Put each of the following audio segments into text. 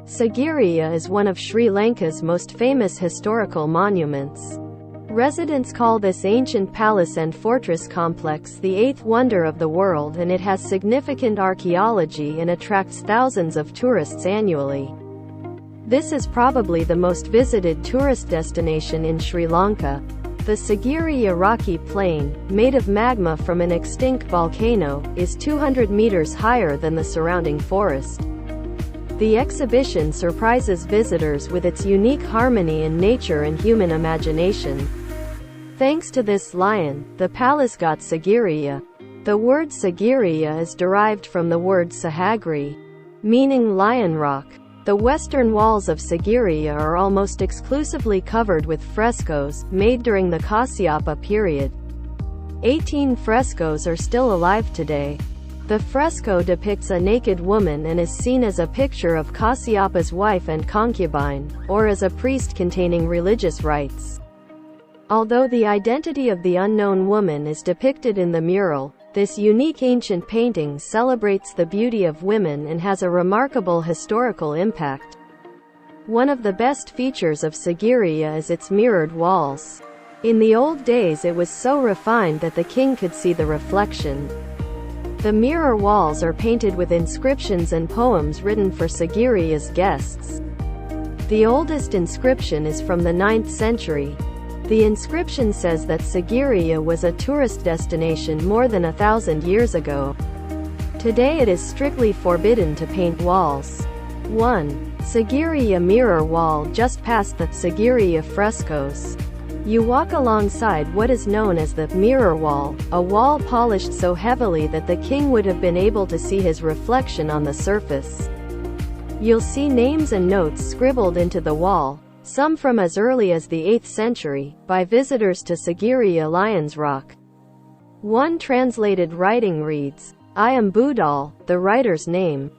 Sigiriya is one of Sri Lanka's most famous historical monuments. Residents call this ancient palace and fortress complex the eighth wonder of the world, and it has significant archaeology and attracts thousands of tourists annually. This is probably the most visited tourist destination in Sri Lanka. The Sigiriya rocky plain, made of magma from an extinct volcano, is 200 meters higher than the surrounding forest. The exhibition surprises visitors with its unique harmony in nature and human imagination. Thanks to this lion, the palace got Sigiriya. The word Sigiriya is derived from the word Sahagri, meaning lion rock. The western walls of Sigiriya are almost exclusively covered with frescoes, made during the Kasyapa period. 18 frescoes are still alive today. The fresco depicts a naked woman and is seen as a picture of Kasyapa's wife and concubine, or as a priest containing religious rites. Although the identity of the unknown woman is depicted in the mural, this unique ancient painting celebrates the beauty of women and has a remarkable historical impact. One of the best features of Sigiriya is its mirrored walls. In the old days it was so refined that the king could see the reflection. The mirror walls are painted with inscriptions and poems written for Sigiriya's guests. The oldest inscription is from the 9th century. The inscription says that Sigiriya was a tourist destination more than 1,000 years ago. Today it is strictly forbidden to paint walls. 1. Sigiriya mirror wall just past the Sigiriya frescoes. You walk alongside what is known as the mirror wall, a wall polished so heavily that the king would have been able to see his reflection on the surface. You'll see names and notes scribbled into the wall, some from as early as the 8th century, by visitors to Sigiriya Lion's Rock. One translated writing reads, "I am Budal," the writer's name.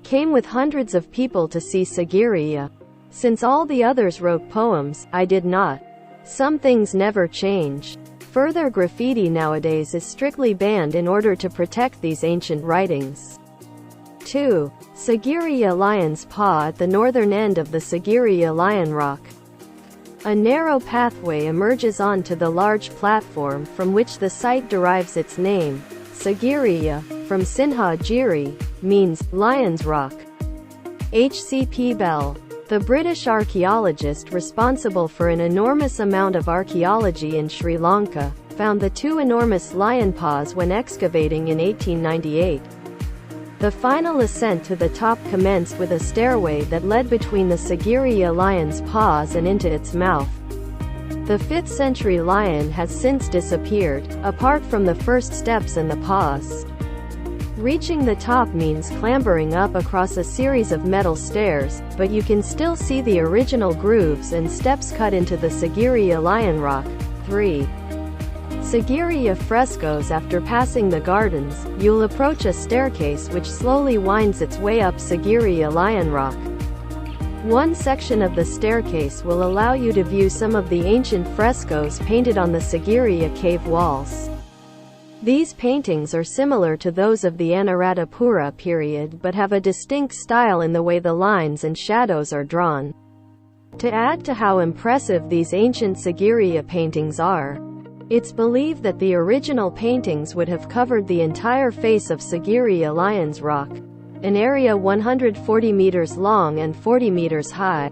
Came with hundreds of people to see Sigiriya. Since all the others wrote poems, I did not. Some things never change. Further graffiti nowadays is strictly banned in order to protect these ancient writings. 2. Sigiriya Lion's Paw at the northern end of the Sigiriya Lion Rock. A narrow pathway emerges onto the large platform from which the site derives its name. Sigiriya, from Sinha Giri, means Lion's Rock. H.C.P. Bell, the British archaeologist responsible for an enormous amount of archaeology in Sri Lanka, found the two enormous lion paws when excavating in 1898. The final ascent to the top commenced with a stairway that led between the Sigiriya lion's paws and into its mouth. The 5th century lion has since disappeared, apart from the first steps and the paws. Reaching the top means clambering up across a series of metal stairs, but you can still see the original grooves and steps cut into the Sigiriya Lion Rock. 3. Sigiriya frescoes. After passing the gardens, you'll approach a staircase which slowly winds its way up Sigiriya Lion Rock. One section of the staircase will allow you to view some of the ancient frescoes painted on the Sigiriya cave walls. These paintings are similar to those of the Anuradhapura period but have a distinct style in the way the lines and shadows are drawn. To add to how impressive these ancient Sigiriya paintings are, it's believed that the original paintings would have covered the entire face of Sigiriya Lion's Rock, an area 140 meters long and 40 meters high.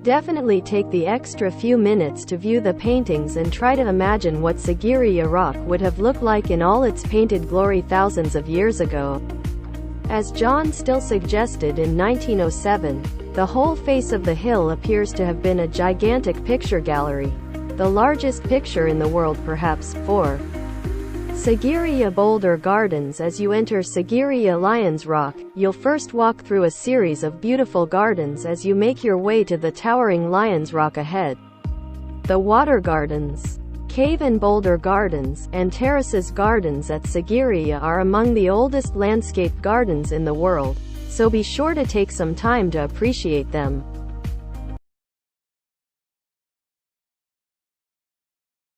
Definitely take the extra few minutes to view the paintings and try to imagine what Sigiriya Rock would have looked like in all its painted glory thousands of years ago. As John Still suggested in 1907, the whole face of the hill appears to have been a gigantic picture gallery, the largest picture in the world perhaps. 4. Sigiriya Boulder Gardens. As you enter Sigiriya Lion's Rock, you'll first walk through a series of beautiful gardens as you make your way to the towering Lion's Rock ahead. The Water Gardens, Cave and Boulder Gardens, and Terraces Gardens at Sigiriya are among the oldest landscape gardens in the world, so be sure to take some time to appreciate them.